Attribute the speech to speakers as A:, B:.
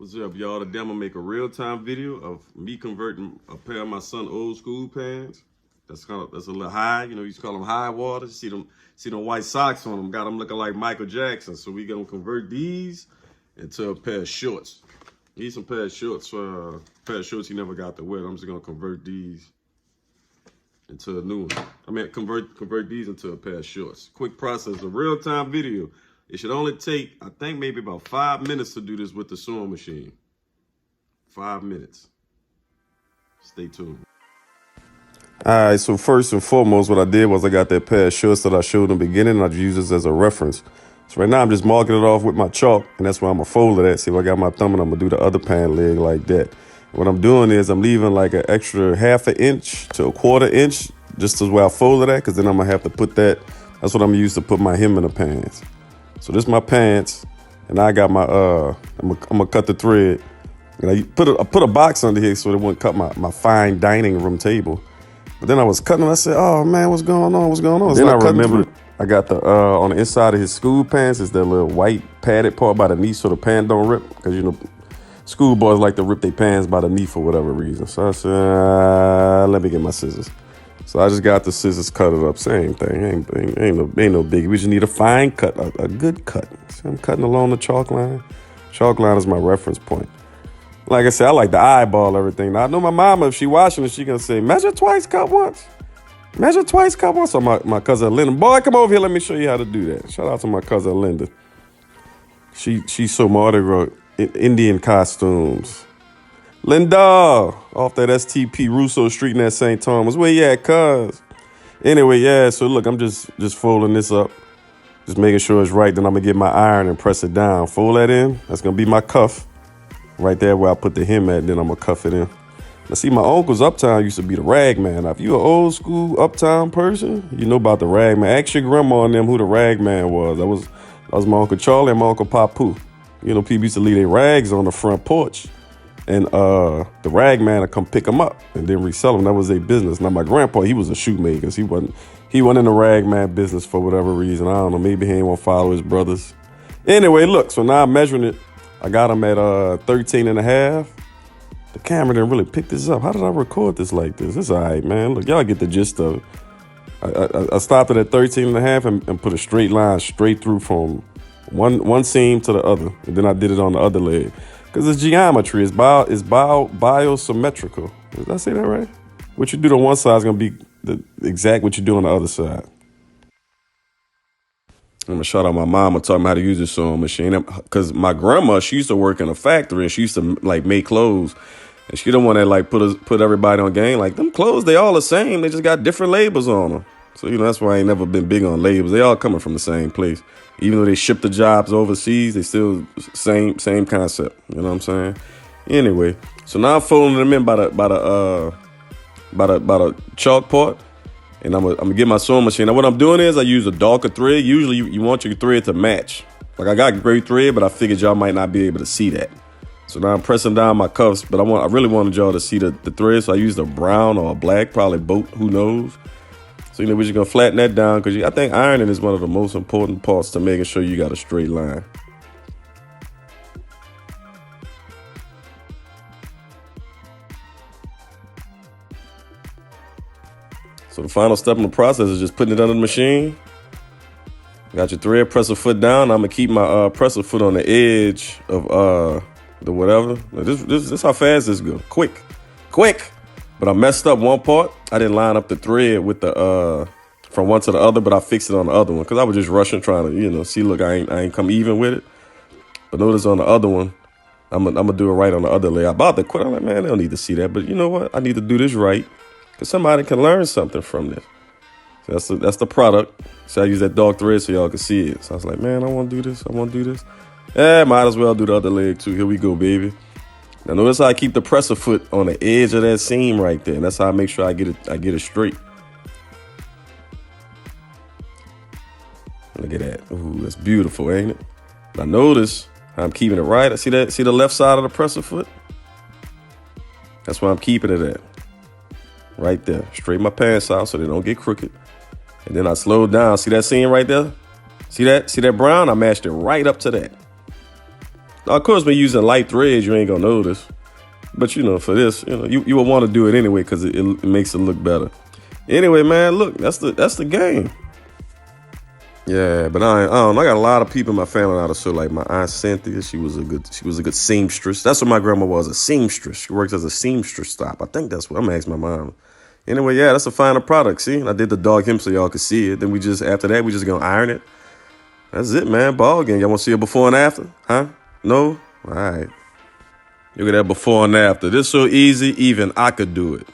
A: What's up, y'all? Today I'm gonna make a real-time video of me converting a pair of my son old school pants. That's a little high, you used to call them high water. See them white socks on them, got them looking like Michael Jackson. So we gonna convert these into a pair of shorts. Need some pair of shorts, pair of shorts he never got to wear. I'm just gonna convert these into a new one. I mean, convert these into a pair of shorts. Quick process, a real-time video. It should only take, I think, maybe about 5 minutes to do this with the sewing machine. 5 minutes. Stay tuned. All right, so first and foremost, what I did was I got that pair of shorts that I showed in the beginning, and I used this as a reference. So right now I'm just marking it off with my chalk, and that's where I'm gonna fold it at. See if I got my thumb, and I'm gonna do the other pant leg like that. What I'm doing is I'm leaving like an extra 1/2 inch to a 1/4 inch, just as where I fold it at, because then I'm gonna have to put that. That's what I'm gonna use to put my hem in the pants. So this is my pants, and I got my I'm gonna cut the thread. And I put a box under here so it wouldn't cut my fine dining room table. But then I was cutting, and I said, "Oh man, what's going on? What's going on?" Then I remembered I got the on the inside of his school pants is that little white padded part by the knee so the pant don't rip, because schoolboys like to rip their pants by the knee for whatever reason. So I said, let me get my scissors. So I just got the scissors, cut it up. Same thing. Ain't no biggie. We just need a fine cut, a good cut. See, I'm cutting along the chalk line. Chalk line is my reference point. Like I said, I like to eyeball everything. Now, I know my mama, if she watching it, she gonna say, measure twice, cut once. Measure twice, cut once. So my cousin Linda, boy, come over here, let me show you how to do that. Shout out to my cousin Linda. She sew Mardi Gras Indian costumes. Linda, off that STP Russo Street in that St. Thomas. Where you at, cuz? Anyway, yeah, so look, I'm just folding this up. Just making sure it's right. Then I'm going to get my iron and press it down. Fold that in. That's going to be my cuff. Right there where I put the hem at, then I'm going to cuff it in. Now, see, my uncle's uptown used to be the rag man. Now, if you an old school uptown person, you know about the rag man. Ask your grandma and them who the rag man was. That was my Uncle Charlie and my Uncle Papu. People used to leave their rags on the front porch. And the rag man would come pick them up and then resell them. That was their business. Now, my grandpa, he was a shoemaker. He wasn't in the rag man business for whatever reason. I don't know. Maybe he ain't want to follow his brothers. Anyway, look. So now I'm measuring it. I got him at 13 and a half. The camera didn't really pick this up. How did I record this like this? It's all right, man. Look, y'all get the gist of it. I stopped it at 13 and a half and put a straight line straight through from one seam to the other. And then I did it on the other leg. Because it's geometry, it's biosymmetrical. Did I say that right? What you do on one side is going to be the exact what you do on the other side. I'm going to shout out my mama talking about how to use this sewing machine. Because my grandma, she used to work in a factory and she used to like make clothes. And she don't want to like put everybody on game. Like them clothes, they all the same. They just got different labels on them. So, that's why I ain't never been big on labels. They all coming from the same place. Even though they ship the jobs overseas, they still same concept. You know what I'm saying? Anyway, so now I'm folding them in by the chalk part, and I'm gonna get my sewing machine. Now what I'm doing is I use a darker thread. Usually you want your thread to match. Like I got gray thread, but I figured y'all might not be able to see that. So now I'm pressing down my cuffs, but I really wanted y'all to see the thread, so I used a brown or a black, probably both, who knows. So, we're just going to flatten that down because I think ironing is one of the most important parts to making sure you got a straight line. So the final step in the process is just putting it under the machine. Got your thread, press a foot down. I'm going to keep my presser foot on the edge of the whatever. Now, this is how fast this goes. Quick. But I messed up one part. I didn't line up the thread with the from one to the other, but I fixed it on the other one because I was just rushing, trying to see. Look, I ain't come even with it. But notice on the other one, I'm gonna do it right on the other leg. I about to quit. I'm like, man, they don't need to see that. But you know what? I need to do this right because somebody can learn something from this. So that's the product. So I use that dark thread so y'all can see it. So I was like, man, I want to do this. Might as well do the other leg too. Here we go, baby. Now notice how I keep the presser foot on the edge of that seam right there. And that's how I make sure I get it straight. Look at that. Ooh, that's beautiful, ain't it? Now notice how I'm keeping it right. See that? See the left side of the presser foot? That's where I'm keeping it at. Right there. Straighten my pants out so they don't get crooked. And then I slow down. See that seam right there? See that brown? I matched it right up to that. Now, of course, when you're using light threads, you ain't gonna notice. But you know, for this, you know, you would want to do it anyway because it makes it look better. Anyway, man, look, that's the game. Yeah, but I don't know. I got a lot of people in my family out of so like my aunt Cynthia, she was a good seamstress. That's what my grandma was, a seamstress. She works as a seamstress stop. I think that's what I'm gonna ask my mom. Anyway, yeah, that's a final product. See, I did the dog him so y'all could see it. Then after that, we just gonna iron it. That's it, man. Ball game. Y'all want to see a before and after? Huh? No? All right. Look at that before and after. This so easy, even I could do it.